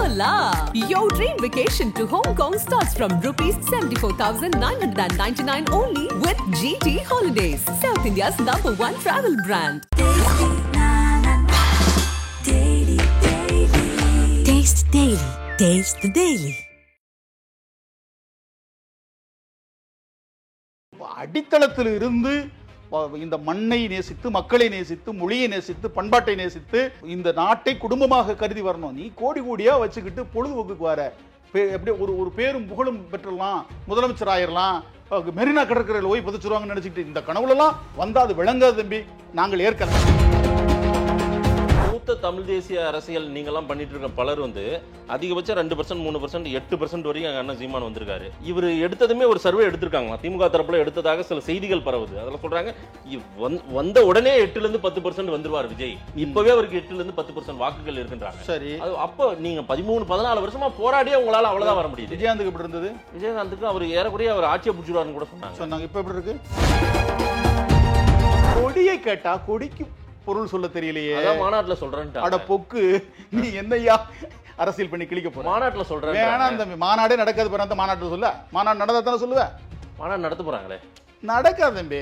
Hola! Your dream vacation to Hong Kong starts from rupees 74,999 only with GT Holidays, South India's #1 travel brand. Taste Daily. Taste the Daily. அடித்தளத்தில் இருந்து இந்த மண்ணை நேசித்து, மக்களை நேசித்து, மொழியை நேசித்து, பண்பாட்டை நேசித்து இந்த நாட்டை குடும்பமாக கருதி வரணும். நீ கோடி கோடியா வச்சுக்கிட்டு பொழுதுபோக்குக்கு வர எப்படி ஒரு பேரும் புகழும் பெற்றலாம், முதலமைச்சர் ஆயிரலாம், மெரினா கடற்கரையில் போய் புதைச்சிருவாங்கன்னு நினைச்சிட்டு இந்த கனவுலாம் வந்தா அது விளங்காது தம்பி. நாங்கள் ஏற்கனவே தமிழ் தேசிய அரசியல் நீங்கெல்லாம் பண்ணிட்டு இருக்க பலர் அதிகபட்சம் 2%, 3%, 8% வரைக்கும் அண்ணன் சீமான் வந்திருக்காரு. இவர் எடுத்ததுமே ஒரு சர்வே எடுத்திருக்காங்க, திமுக தரப்புல எடுத்ததாக சில செய்திகள் பரவுது. அதில் சொல்றாங்க வந்த உடனே 8% வந்துருவார் விஜய். இப்பவே அவருக்கு 8% வாக்குகள் இருக்கின்றாங்க. சரி, அப்போ நீங்க 13-14 வருஷமா போராடியே உங்களால அவ்வளவுதான் வர முடியுது. விஜயகாந்துக்கு எப்படி இருந்தது? விஜயகாந்துக்கு அவர் ஏறக்குறைய அவர் ஆட்சியை பிடிச்சிருவாருன்னு கூட சொன்னாங்க. இப்ப எப்படி இருக்கு? கொடியை கேட்டா கொடிக்கு பொருள் சொல்ல தெரியலையே. மாநாட்டுல சொல்றேன். அட பொக்கு, நீ என்னையா அரசியல் பண்ணி கிளிக்க போற? மாநாட்டுல சொல்றேன். வேணாம் தம்பி, மாநாடே நடக்காது. பிறந்த மாநாட்டுல சொல்ல, மாநாடு நடந்தா தானே சொல்லுவேன். மாநாடு நடத்த போறாங்களே, நடக்காது தம்பி.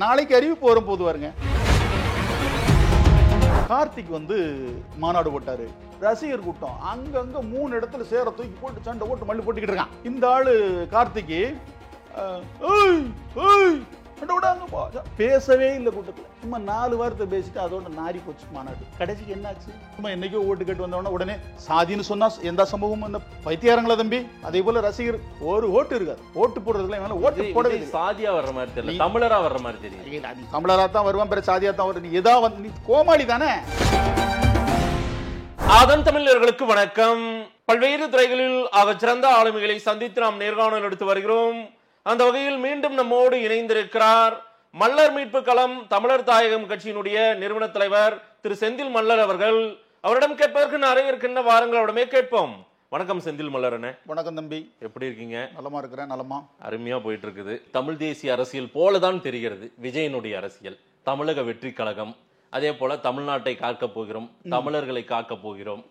நாளைக்கு அறிவிப்பு வரும் போது வருங்க. கார்த்திக் மாநாடு போட்டாரு, ரசிகர் கூட்டம் அங்கங்க 3 இடத்துல சேர தூக்கி போட்டு சண்டை போட்டு மல்லு போட்டுக்கிட்டு இருக்கான். இந்த ஆளு கார்த்திக்கு பேசவே இல்லை கூட்டத்தில். சும்மா 4 வாரத்தை பேசிட்டு அதோட நாரி போச்சு மாநாடு. கடைசிக்கு என்னாச்சு? சும்மா என்னைக்கோ ஓட்டு கேட்டு வந்தவொடனே உடனே சாதின்னு சொன்னா எந்த சம்பவமும் அந்த பைத்தியாரங்களா தம்பி. அதே போல ரசிகர் ஒரு ஓட்டு இருக்காது, ஓட்டு போடுறதுல ஓட்டு போடவே சாதியா வர்ற மாதிரி தெரியல, தமிழரா வர்ற மாதிரி தெரியும். தமிழரா தான் வருவான், பிற சாதியா தான் வரும். நீ ஏதா நீ கோமாளி தானே. அதன் தமிழர்களுக்கு வணக்கம். பல்வேறு துறைகளில் சிறந்த ஆளுமைகளை சந்தித்து நாம் நேர்காணல் எடுத்து வருகிறோம். அந்த வகையில் மீண்டும் நம்மோடு இணைந்திருக்கிறார் மல்லர் மீட்பு களம் தமிழர் தாயகம் கட்சியினுடைய நிறுவன தலைவர் திரு செந்தில் மல்லர் அவர்கள். அவரிடம் கேட்பதற்கு நிறைய இருக்கின்ற வாரங்கள் அவரிடமே கேட்போம். வணக்கம் செந்தில் மல்லரனே. வணக்கம் தம்பி, எப்படி இருக்கீங்க? நலமா இருக்கிறேன். நலமா, அருமையா போயிட்டு இருக்குது. தமிழ் தேசிய அரசியல் போலதான் தெரிகிறது விஜயனுடைய அரசியல். தமிழக வெற்றி கழகம், அதே போல தமிழ்நாட்டை காக்க போகிறோம், தமிழர்களை காக்க போகிறோம்,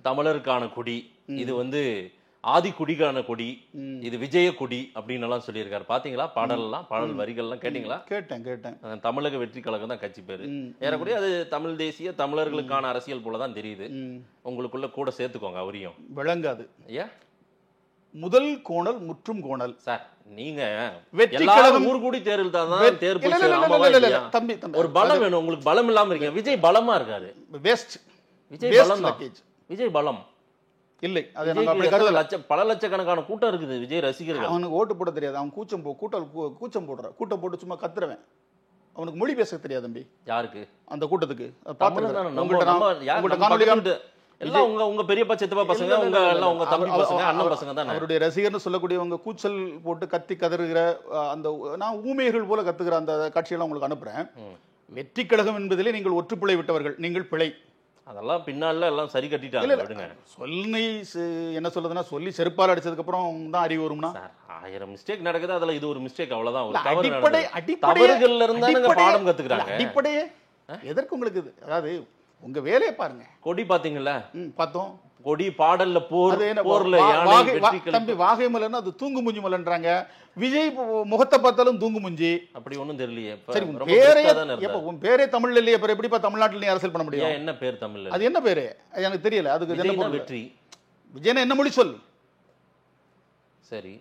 தமிழருக்கான கொடி, இது ஆதி குடிக்கான கொடி, இது விஜய கொடி அப்படின்னு எல்லாம் சொல்லியிருக்காரு. பாத்தீங்களா? பாடல் வரிகள்லாம் கேட்டீங்களா? கேட்டேன். தமிழக வெற்றி கழகம் தான் கட்சி பேரு. ஏறக்கூடிய அது தமிழ் தேசிய தமிழர்களுக்கான அரசியல் போலதான் தெரியுது. உங்களுக்குள்ள கூட சேர்த்துக்கோங்க, அவரையும் விளங்காது. ஏன் முதல் கோணல் முற்றும் கோணல் சார். நீங்க வெற்றி கழகம் ஊர் கூடி தேர்தல் தான் தேர் தம்பி. ஒரு பலம் வேணும் உங்களுக்கு. பலம் இல்லாம இருக்கீங்க. விஜய் பலமா இருக்காரு. விஜய் பலம் தான். விஜய் பலம் இல்லை, அது பல லட்சக்கணக்கான கூட்டம் இருக்குது விஜய் ரசிகர்கள். அவனுக்கு ஓட்டு போட தெரியாது. அவன் கூச்சம் போடுறான். கூட்டம் போட்டு சும்மா கத்துறவன். அவனுக்கு மொழி பேச தெரியாது தம்பி. யாருக்கு? அந்த கூட்டத்துக்கு. உங்க பெரியப்பா சித்தப்பா பசங்க, உங்க தம்பி பசங்க, அண்ணன் பசங்க தான் அவருடைய ரசிகர்னு சொல்லக்கூடியவங்க கூச்சல் போட்டு கத்தி கதறுகிற அந்த நான் ஊமையர்கள் போல கத்துக்கிற அந்த காட்சியெல்லாம் உங்களுக்கு அனுப்புறேன். வெற்றி கழகம் என்பதிலே நீங்கள் ஒற்றுப்பிழை விட்டவர்கள், நீங்கள் பிழை. அதெல்லாம் பின்னால எல்லாம் சரி கட்டிட்டாங்க. சொல்லி என்ன சொல்றதுன்னா, சொல்லி செருப்பால் அடிச்சதுக்கு அப்புறம் தான் அறிவு வரும்னா 1000 மிஸ்டேக் நடக்குது. அதுல இது ஒரு மிஸ்டேக், அவ்வளவுதான். ஒரு தவறுகள்ல இருந்தா பாடம் கத்துக்கிறாங்க. அடிப்படையே எதற்கு உங்களுக்கு இது? அதாவது உங்க வேலையை பாருங்க. கொடி பாத்தீங்கல்ல? பார்த்தோம். கொடி பாடல்ல தம்பி வாகை மலர்னா அது தூங்கு முஞ்சி மலன்றாங்க. விஜய் முகத்தை பார்த்தாலும் தூங்கு முஞ்சி. அப்படி ஒண்ணும் தெரியலையே. சரி, உன் பேரே தமிழ்ல இல்லையே, அப்புறம் எப்படிப்பா தமிழ்நாட்டில் நீ அரசியல் பண்ண முடியும்? என்ன பேர் தமிழ்ல? அது என்ன பேரு எனக்கு தெரியல. அதுக்கு வெற்றி விஜயனா என்ன மொழி சொல்? சரி,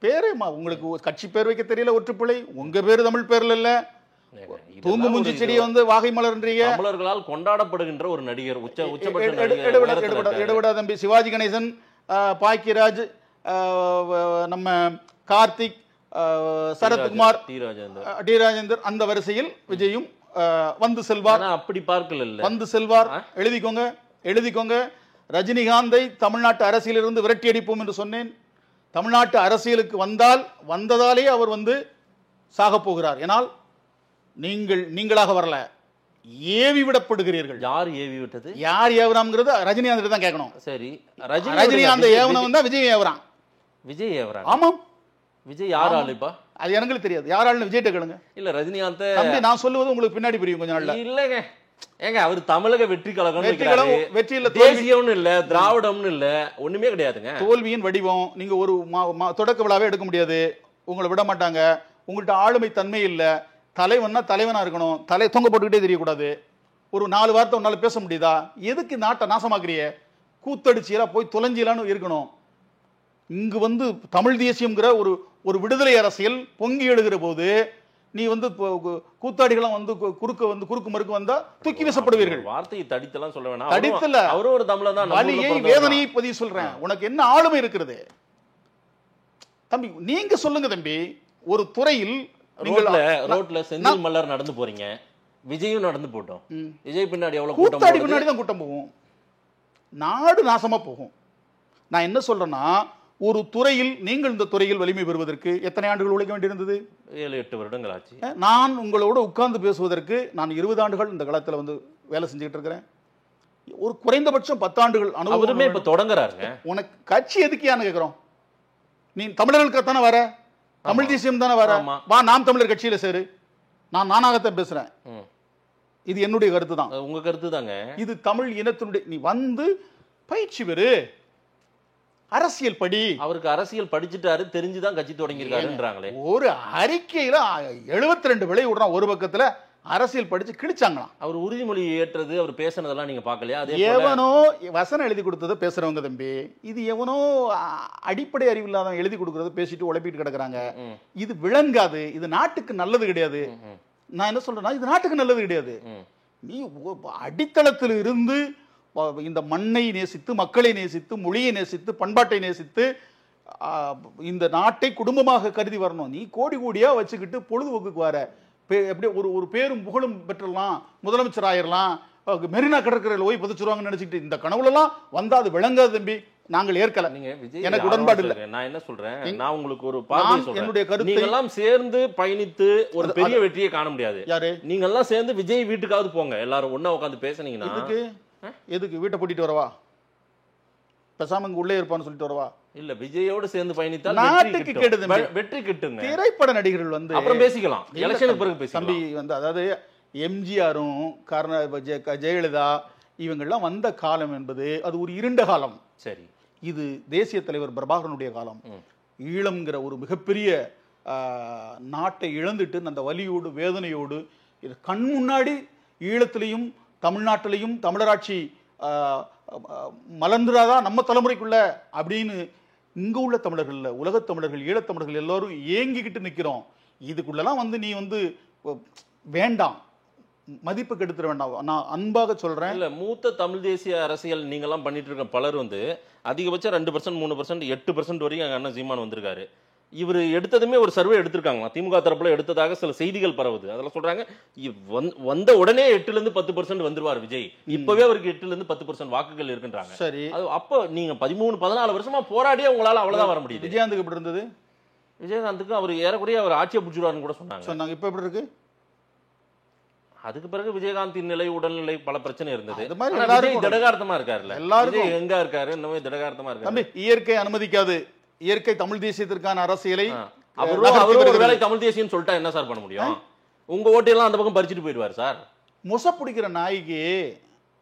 பேரேமா உங்களுக்கு கட்சி பேர் வைக்க தெரியல. ஒற்றுப்பிழை. உங்க பேரு தமிழ் பேர்ல இல்ல. தூங்கு முஞ்சி செடியை வாகை மலர்ன்றீங்க. தமிழர்களால் கொண்டாடப்படுகின்ற ஒரு நடிகர், எடுவிடா தம்பி. சிவாஜி கணேசன், பாக்கியராஜ், நம்ம கார்த்திக், சரத்குமார், டி ராஜேந்தர், அந்த வரிசையில் விஜயும் வந்து செல்வார். அப்படி பார்க்கல, வந்து செல்வார். எழுதிக்கோங்க. ரஜினிகாந்தை தமிழ்நாட்டு அரசியலிருந்து விரட்டி அடிப்போம் என்று சொன்னேன். தமிழ்நாட்டு அரசியலுக்கு வந்ததாலே அவர் சாக போகிறார். ஏனால் நீங்களாக வரல, ஏவி விடப்படுகிறீர்கள். யார் ஏவி விட்டது? யார் ஏவராம்ங்கிறது ரஜினிகாந்த் தான் கேட்கணும். சரி, ரஜினிகாந்த் ஏவனம் தான் விஜய் ஏவரான். விஜய் ஏவரான்? ஆமாம். விஜய் யார் ஆளுப்பா? அது எனக்கு தெரியாது. யார் ஆளுன்னு விஜய்ட்ட கேளுங்க. இல்ல ரஜினிகாந்த் நான் சொல்லுவது உங்களுக்கு பின்னாடி புரியும் கொஞ்ச நாள்ல. இல்லங்க, ஏங்க அவர் தமிழக வெற்றி கழகம் வெற்றி இல்ல, தேசியம்னு இல்ல, திராவிடம்னு இல்ல, ஒண்ணுமே கிடையாதுங்க. தோல்வியின் வடிவம். நீங்க ஒரு தொடக்க விழாவே எடுக்க முடியாது, உங்களை விட மாட்டாங்க. உங்கள்கிட்ட ஆளுமை தன்மை இல்ல. தலைவன்னா தலைவனா இருக்கணும், தலை தொங்க போட்டுக்கிட்டே தெரியக்கூடாது. ஒரு 4 வார்த்தை உன்னால பேச முடியுதா? எதுக்கு நாட்டை நாசமாக்குறிய? கூத்தடிச்சியா போய் தொலைஞ்சிலான்னு இருக்கணும். இங்கு வந்து தமிழ் தேசியம்ங்கிற ஒரு விடுதலை அரசியல் பொங்கி எழுகிற போது நீ வந்து கூத்தாடிகளும் வந்து குறுக்கு மறுக்கு வந்தா தூக்கி வீசப்படுவீர்கள். வார்த்தையை தடித்தலாம் சொல்ல வேணாம். தடித்தல, அவரும் ஒரு தமிழன் தான். வலியை வேதனையை பதிவு சொல்றேன். உனக்கு என்ன ஆளுமை இருக்கிறது தம்பி? நீங்க சொல்லுங்க தம்பி. ஒரு துறையில் ரோட்ல செந்தில் மல்லர் நடந்து போறீங்க, விஜயும் நடந்து போட்டோம். விஜய் பின்னாடி எவ்வளவு கூத்தாடி பின்னாடி தான் கூட்டம் போகும், நாடு நாசமா போகும். நான் என்ன சொல்றேன்னா, ஒரு துறையில் நீங்கள் இந்த துறையில் வலிமை பெறுவதற்கு எத்தனை ஆண்டுகள் உழைக்க வேண்டியிருந்தது? 7-8 வருடங்கள் ஆச்சு. நான் உங்களோட உட்கார்ந்து பேசுவதற்கு நான் 20 ஆண்டுகள் இந்த களத்தில் வந்து வேலை செஞ்சுக்கிட்டு இருக்கிறேன். ஒரு குறைந்தபட்சம் 10 ஆண்டுகள் அனுபவமே இப்ப தொடங்குறாருங்க. உனக்கு கட்சி எதுக்கியான்னு கேட்கிறோம். நீ தமிழர்களுக்கு தானே வர, தமிழ் தேசியம் தானே வர, வா நாம் தமிழர் கட்சியில சேரு. நானாகத்தான் பேசுறேன். இது என்னுடைய கருத்து தான். உங்க கருத்து தாங்க. இது தமிழ் இனத்தினுடைய. நீ வந்து பயிற்சி பெறு, அரசியல் படி. அவருக்கு அரசியல் படிச்சுட்டாரு, தெரிஞ்சுதான் கட்சி தொடங்கியிருக்காருன்றாங்களே. ஒரு அறிக்கையில 72 விலை விடுறான், ஒரு பக்கத்துல அரசியல் படிச்சு கிழிச்சாங்களாம். அவர் உறுதிமொழி ஏற்றது, அவர் பேசினதெல்லாம் நீங்க பாக்கலையா? எவனோ வசனம் எழுதி கொடுத்ததை பேசுறவங்க தம்பி. இது எவனோ அடிப்படை அறிவு இல்லாதவன் எழுதி கொடுக்கறத பேசிட்டு உழைப்பிட்டு கிடக்குறாங்க. இது விளங்காது, இது நாட்டுக்கு நல்லது கிடையாது. நான் என்ன சொல்றேன்னா, இது நாட்டுக்கு நல்லது கிடையாது. நீ அடித்தளத்தில் இருந்து இந்த மண்ணை நேசித்து, மக்களை நேசித்து, மொழியை நேசித்து, பண்பாட்டை நேசித்து இந்த நாட்டை குடும்பமாக கருதி வரணும். நீ கோடியா வச்சுக்கிட்டு பொழுதுபோக்குக்கு வர எப்படி ஒரு பேரும் புகழும் பெற்றலாம், முதலமைச்சர் ஆயிரலாம், மெரினா கடற்கரையில் போய் புதைச்சிருவாங்கன்னு நினைச்சிட்டு இந்த கனவுலாம் வந்தா அது விளங்காது தம்பி. நாங்கள் ஏற்கல. எனக்கு உடன்பாடு இல்லை. நான் என்ன சொல்றேன், நான் உங்களுக்கு ஒரு பார்வை சொல்றேன். என்னுடைய கருத்து, நீங்க எல்லாம் சேர்ந்து பயணித்து ஒரு பெரிய வெற்றியை காண முடியாது. யாரு? நீங்க எல்லாம் சேர்ந்து விஜய் வீட்டுக்காவது போங்க, எல்லாரும் ஒண்ணா உட்கார்ந்து பேசுனீங்கன்னா. எதுக்கு வீட்டை பூட்டிட்டு வரவா? பேசாம இங்க உள்ளே இருப்பான்னு சொல்லிட்டு வரவா? இல்ல, விஜயோட சேர்ந்து பயணித்தால் நாட்டுக்கு கெடுது, வெற்றி கிட்டுங்க. திரைப்பட நடிகர்கள் வந்து அப்புறம் பேசிக்கலாம், எலெக்ஷனுக்கு பிறகு பேசிக்கலாம். தம்பி வந்து அதாவது எம்ஜிஆரும் ஜெயலலிதா இவங்கெல்லாம் வந்த காலம் என்பது அது ஒரு இருண்ட காலம். சரி, இது தேசிய தலைவர் பிரபாகரனுடைய காலம். ஈழம்ங்கிற ஒரு மிகப்பெரிய நாட்டை இழந்துட்டு அந்த வலியோடு வேதனையோடு இது கண் முன்னாடி ஈழத்திலையும் தமிழ்நாட்டிலையும் தமிழராட்சி மலர்ந்துடாதா நம்ம தலைமுறைக்குள்ள அப்படின்னு இங்க உள்ள தமிழர்கள், உலகத் தமிழர்கள், ஈழத்தமிழர்கள் எல்லாரும் ஏங்கிக்கிட்டு நிக்கிறோம். இதுக்குள்ளெல்லாம் வந்து நீ வந்து வேண்டாம், மதிப்பு கெடுத்துட வேண்டாம். நான் அன்பாக சொல்றேன். இல்ல, மூத்த தமிழ் தேசிய அரசியல் நீங்க எல்லாம் பண்ணிட்டு இருக்க பலர் வந்து அதிகபட்சம் 2%, 3%, 8% வரைக்கும் எங்க அண்ணன் சீமான் வந்திருக்காரு. இவர் எடுத்ததுமே ஒரு சர்வே எடுத்திருக்காங்க, திமுக தரப்புல எடுத்ததாக சில செய்திகள் பரவுது. அதெல்லாம் சொல்றாங்க வந்த உடனே 8-10% வந்துருவார் விஜய். இப்பவே அவருக்கு 8-10% வாக்குகள் இருக்குன்றாங்க. சரி, அது அப்ப நீங்க 13-14 வருஷமா போராடியே உங்களால அவ்வளவுதான் வர முடியுது. விஜயகாந்துக்கு எப்படி இருந்தது? விஜயகாந்துக்கு அவர் ஏறக்குறைய அவர் ஆட்சியை பிடிச்சிருவாருன்னு கூட சொன்னாங்க. இப்ப எப்படி இருக்கு? அதுக்கு பிறகு விஜயகாந்தின் நிலை, உடல்நிலை, பல பிரச்சனை இருந்தது. திடகார்த்தமா இருக்காருல்ல, எல்லாரும் எங்க இருக்காரு, இந்த மாதிரி திடகார்த்தமா இருக்காரு. இயற்கை அனுமதிக்காது. இயற்கை தமிழ் தேசியத்திற்கான அரசியலை ஒரு வேளை தமிழ் தேசியம் சொல்லிட்டா என்ன சார் பண்ண முடியும்? உங்க ஓட்டையெல்லாம் அந்த பக்கம் பறிச்சுட்டு போயிடுவார் சார். மொச பிடிக்கிற நாய்க்கு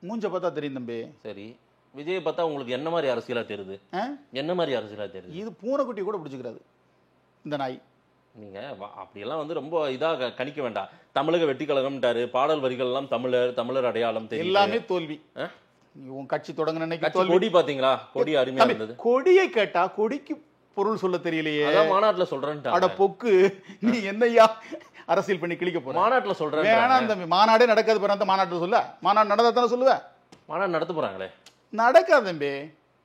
மூஞ்ச பார்த்தா தெரியும் தம்பி. சரி, விஜயை பார்த்தா உங்களுக்கு என்ன மாதிரி அரசியலா தெரியுது? என்ன மாதிரி அரசியலா தெரியுது? இது பூனைக்குட்டி கூட பிடிச்சிக்கிறாரு இந்த நாய். நீங்க அப்படியெல்லாம் வந்து ரொம்ப இதாக கணிக்க வேண்டாம். தமிழக வெற்றி கழகம்ட்டாரு, பாடல் வரிகள் எல்லாம் தமிழர் அடையாளம், எல்லாமே தோல்வி. உன் கட்சி தொடங்கின கொடி பாத்தீங்களா? கொடி அருமையா இருந்தது. கொடியை கேட்டா கொடிக்கு பொருள் சொல்ல தெரியலையே. மாநாட்டுல சொல்றேன். அட பொக்கு, நீ என்னையா அரசியல் பண்ணி கிளிக்க போற? மாநாட்டுல சொல்றேன். வேணாம் தம்பி, மாநாடே நடக்காது. பிறந்த மாநாட்டுல சொல்ல, மாநாடு நடந்தா தானே சொல்லுவேன். மாநாடு நடத்த போறாங்களே. நடக்காது தம்பி.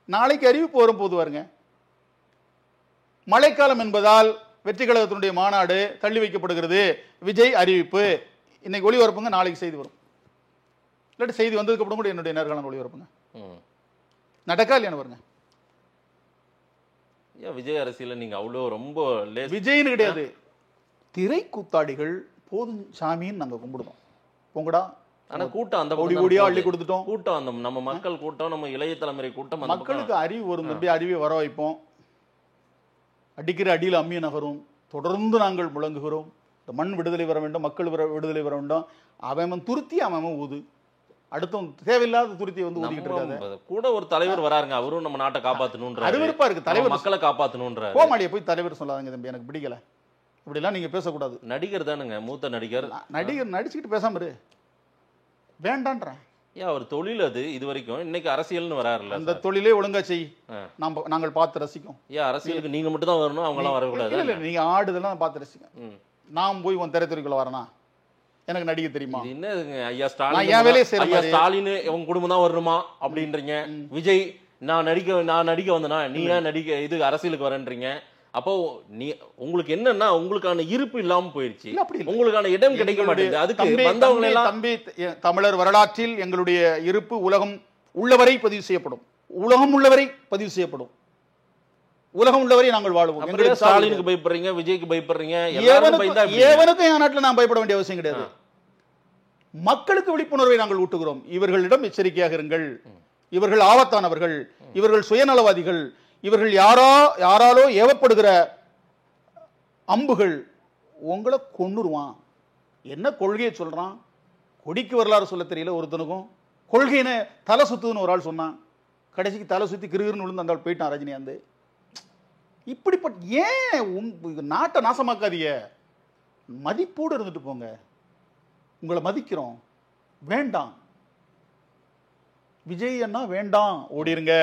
நாளைக்கு அறிவிப்பு வரும் போது வருங்க. மழைக்காலம் என்பதால் வெற்றி கழகத்தினுடைய மாநாடு தள்ளி வைக்கப்படுகிறது, விஜய் அறிவிப்பு. இன்னைக்கு ஒளிபரப்புங்க, நாளைக்கு செய்தி வரும். இல்லாட்டி செய்தி வந்ததுக்கு அப்புறம் கூட என்னுடைய நேர்காணல் ஒளிபரப்புங்க. நடக்கா இல்லையானு வருங்க. விஜய் அரசியல நீங்க அவ்வளவு ரொம்ப விஜய்னு கிடையாது, திரை கூத்தாடிகள் போதும் சாமின்னு நாங்க கும்பிடுவோம். பொங்கடா. ஆனா கூட்டம் அந்த கோடியா அள்ளி கொடுத்துட்டோம். கூட்டம் அந்த நம்ம மக்கள் கூட்டம், நம்ம இளைய தலைமுறை கூட்டம். மக்களுக்கு அறிவு வரும் தம்பி, அறிவை வர வைப்போம். அடிக்கிற அடியில் அம்மிய நகரும். தொடர்ந்து நாங்கள் முழங்குகிறோம். இந்த மண் விடுதலை வர வேண்டும், மக்கள் விடுதலை வர வேண்டும். அவன் துருத்தி அவன் ஊது. அடுத்தும் தேவையில்லாத துருத்தியை வந்து ஊதிக்கிட்டு இருக்காங்க. நம்ம கூட ஒரு தலைவர் வராருங்க, அவரும் நம்ம நாட்டை காப்பாற்றணுன்ற அருவருப்பா இருக்கு. தலைவர் மக்களை காப்பாற்றணுன்ற கோமாளியை போய் தலைவர் சொல்லாதீங்க தம்பி, எனக்கு பிடிக்கல. இப்படிலாம் நீங்க பேசக்கூடாது. நடிகர் தானுங்க, மூத்த நடிகர். நடிகர் நடிச்சுக்கிட்டு பேசாம இரு, வேண்டான்றேன். ஏன் அவர் தொழில் அது, இது வரைக்கும். இன்னைக்கு அரசியல்னு வராருல்ல, அந்த தொழிலே ஒழுங்கா செய், நாங்கள் பார்த்து ரசிக்கும். ஏன் அரசியலுக்கு நீங்க மட்டும் தான் வரணும், அவங்க எல்லாம் வரக்கூடாது? இல்ல, நீங்க ஆடுதெல்லாம் பார்த்து ரசிங்க. நான் போய் உன் திரைத்துறைக்குள்ள வரனா, எனக்கு நடிக்க தெரியுமா? என்னதுங்க ஐயா நான் என் வேலையை செய்றேன். ஸ்டாலின், ஸ்டாலின் உங்க குடும்பம் தான் வரணுமா அப்படின்றீங்க. விஜய் நான் நடிக்க வந்தனா, நீ ஏன் நடிக்க இது அரசியலுக்கு வரேன்றீங்க. அப்போ நீ உங்களுக்கு என்னன்னா உங்களுக்கான இருப்பு இல்லாம போயிருச்சு, உங்களுக்கான இடம் கிடைக்க மாட்டேங்குது. அதுக்கு வந்தவங்க எல்லாம் தம்பி, தமிழர் வரலாற்றில் எங்களுடைய இருப்பு உலகம் உள்ளவரை பதிவு செய்யப்படும், உலகம் உள்ளவரை பதிவு செய்யப்படும், உலகம் உள்ளவரை நாங்கள் வாழுவோம். ஸ்டாலினுக்கு பயப்படுறீங்க, விஜய்க்கு பயப்படுறீங்க, ஏவனுக்கும் என் நாட்டில் நான் பயப்பட வேண்டிய அவசியம் கிடையாது. மக்களுக்கு விழிப்புணர்வை நாங்கள் ஊட்டுகிறோம். இவர்களிடம் எச்சரிக்கையாக இருங்கள், இவர்கள் ஆபத்தானவர்கள், இவர்கள் சுயநலவாதிகள், இவர்கள் யாராலோ ஏவப்படுகிற அம்புகள், உங்களை கொன்னுருவான். என்ன கொள்கையை சொல்றான், கொடிக்கு வரலாறு சொல்ல தெரியல ஒருத்தனுக்கும். கொள்கையின தலை சுத்துன்னு ஒரு ஆள் சொன்னான், கடைசிக்கு தலை சுத்தி கிருகிருன்னு விழுந்து அந்த ஆள் போயிட்டான் ரஜினிகாந்த். இப்படிப்பட்ட ஏன் நாட்டை நாசமாக்காதீங்க, மதிப்போடு இருந்துட்டு போங்க. உங்களை மதிக்கிறோம், வேண்டாம் விஜய் அண்ணா வேண்டாம், ஓடிருங்க.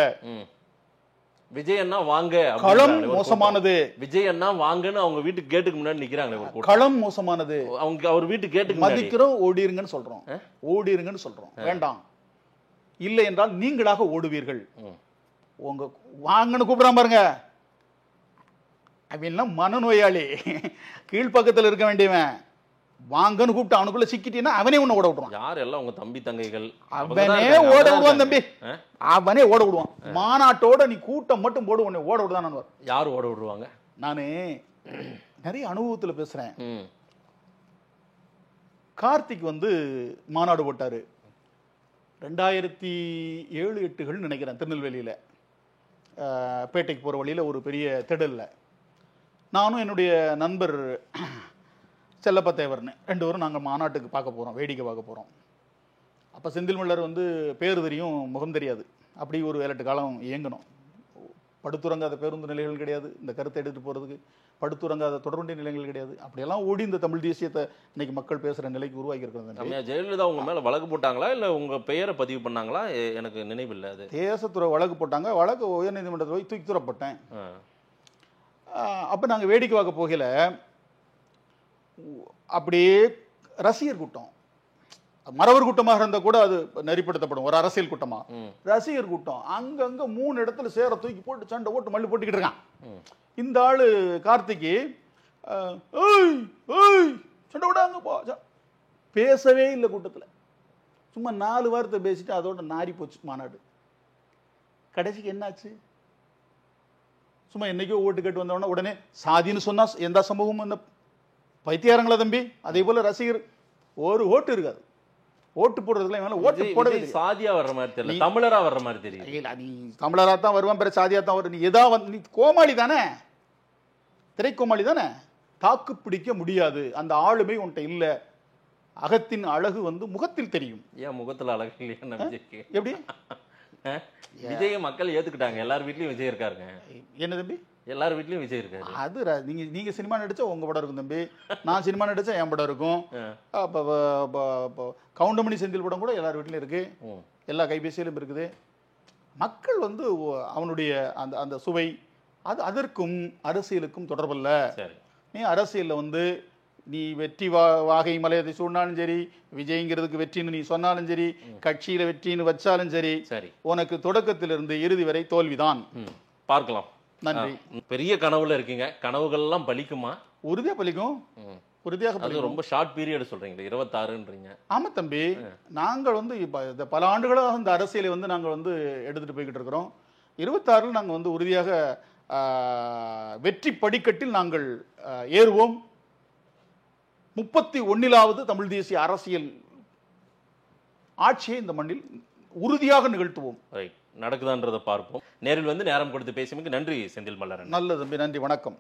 விஜய் அண்ணா வாங்க, களம் மோசமானது. விஜய் அண்ணா வாங்கன்னு அவங்க வீட்டுக்கு கேட்டுக்கு முன்னாடி நிக்கிறாங்க. களம் மோசமானது, அவங்க அவர் வீட்டுக்கு கேட்டுக்கு மதிக்கிறோம், ஓடிருங்கன்னு சொல்றோம், ஓடிருங்கன்னு சொல்றோம். வேண்டாம், இல்லை என்றால் நீங்களாக ஓடுவீர்கள். உங்க வாங்கன்னு கூப்பிடாம பாருங்க, அவன் மனநோயாளி, கீழ்பக்கத்தில் இருக்க வேண்டியவன். வாங்கன்னு கூப்பிட்டு அவனுக்குள்ள சிக்கிட்டீங்கன்னா அவனே உன்னை ஓட விடுவான். யார் எல்லாம் உங்க தம்பி தங்கைகள், அவனே ஓட விடுவான் தம்பி, அவனே ஓட விடுவான். மாநாட்டோட நீ கூட்டம் மட்டும் போடு, உன்னை ஓட விடுதான். யாரு ஓட விடுவாங்க? நானு நிறைய அனுபவத்தில் பேசுறேன். கார்த்திக் வந்து மாநாடு போட்டாரு 2007-8 நினைக்கிறேன், திருநெல்வேலியில பேட்டைக்கு போற வழியில ஒரு பெரிய திடல்ல நானும் என்னுடைய நண்பர் செல்லப்பத்தேவர்னு 2 பேரும் நாங்கள் மாநாட்டுக்கு பார்க்க போகிறோம், வேடிக்கை பார்க்க போகிறோம். அப்போ செந்தில் மல்லர் வந்து பேர் தெரியும், முகம் தெரியாது. அப்படி ஒரு 7-8 காலம் இயங்கணும். படுத்துறங்காத பேருந்து நிலைகள் கிடையாது, இந்த கருத்தை எடுத்துகிட்டு போகிறதுக்கு படுத்துறங்காத தொடர்புடைய நிலைகள் கிடையாது. அப்படியெல்லாம் ஓடி இந்த தமிழ் தேசியத்தை இன்னைக்கு மக்கள் பேசுகிற நிலைக்கு உருவாக்கி இருக்கிறது. ஜெயலலிதா உங்க மேலே வழக்கு போட்டாங்களா, இல்லை உங்கள் பெயரை பதிவு பண்ணாங்களா? எனக்கு நினைவில்லை. அது தேசத்துறை வழக்கு போட்டாங்க. வழக்கு உயர்நீதிமன்றத்தில் போய் தூக்கி தூரப்பட்டேன். அப்போ நாங்கள் வேடிக்கை பார்க்க போகல, அப்படியே ரசிகர் கூட்டம், மறவர் கூட்டமாக இருந்தா கூட அது நெறிப்படுத்தப்படும், ஒரு அரசியல் கூட்டமா. ரசிகர் கூட்டம் அங்கங்க 3 இடத்துல சேர தூக்கி போட்டு சண்டை போட்டு மல்லி போட்டுக்கிட்டு இருக்கான். இந்த ஆளு கார்த்திக்கு சண்டை விடாங்க, பேசவே இல்லை கூட்டத்தில். சும்மா 4 வார்த்தை பேசிட்டு அதோட நாரி போச்சு மாநாடு. கடைசிக்கு என்னாச்சு? சும்மா என்னைக்கோ ஓட்டு கேட்டு வந்தவொடனே உடனே சாதின்னு சொன்னா எந்த சமூகமும் என்ன பைத்தியாரங்களா தம்பி? அதே போல ரசிகர் ஒரு ஓட்டு இருக்காது, ஓட்டு போடுறதுல ஓட்டு போடவே சாதியா வர்ற மாதிரி தெரியல, தமிழரா வர்ற மாதிரி தெரியல. நீ தமிழரா தான் வருவான், பிற சாதியா தான் வரும். நீ எதா நீ கோமாளி தானே, திரைக்கோமாளி தானே, தாக்கு பிடிக்க முடியாது. அந்த ஆளுமை உன்கிட்ட இல்ல. அகத்தின் அழகு வந்து முகத்தில் தெரியும். ஏன் முகத்துல அழகு இல்லையா விஜய்க்கு? எப்படி விஜய மக்கள் ஏத்துக்கிட்டாங்க, எல்லார் வீட்லயும் விஜய் இருக்காருங்க. என்ன தம்பி? எல்லார் வீட்லயும் விஜய் இருக்காரு. அது நீங்க சினிமா நடிச்சா உங்க படம் இருக்கும் தம்பி, நான் சினிமா நடிச்சா என் படம் இருக்கும். கவுண்டமணி செந்தில் படம் கூட எல்லார் வீட்லயும் இருக்கு, எல்லா கைபேசியிலும் இருக்குது. மக்கள் வந்து அவனுடைய அந்த அந்த சுவை அது அதற்கும் அரசியலுக்கும் தொடர்பல்ல. நீ அரசியல்ல வந்து நீ வெற்றி வாகை மலையத்தை சொன்னாலும் சரி, விஜய்ங்கிறதுக்கு வெற்றின்னு நீ சொன்னாலும் சரி, கட்சியில வெற்றின்னு வச்சாலும் சரி, உனக்கு தொடக்கத்திலிருந்து இறுதி வரை தோல்விதான். பார்க்கலாம். நன்றி. பெரிய கனவுல இருக்கீங்க, கனவுகள் எல்லாம் பலிக்குமா? உறுதியா பலிக்கும், உறுதியாக பலிக்கும். ரொம்ப ஷார்ட் பீரியட் சொல்றீங்க, 26ன்றீங்க. ஆமா தம்பி, நாங்கள் வந்து இப்ப பல ஆண்டுகளாக இந்த அரசியலை வந்து நாங்கள் வந்து எடுத்துட்டு போய்கிட்டு இருக்கிறோம். 26 நாங்கள் வந்து உறுதியாக வெற்றி படிக்கட்டில் நாங்கள் ஏறுவோம். 31வது தமிழ் தேசிய அரசியல் ஆட்சியை இந்த மண்ணில் உறுதியாக நிகழ்த்துவோம். நடக்குதான்றதை பார்ப்போம். நேரில் வந்து நேரம் கொடுத்து பேசியமைக்கு நன்றி செந்தில் மல்லரன். நல்லது தம்பி, நன்றி, வணக்கம்.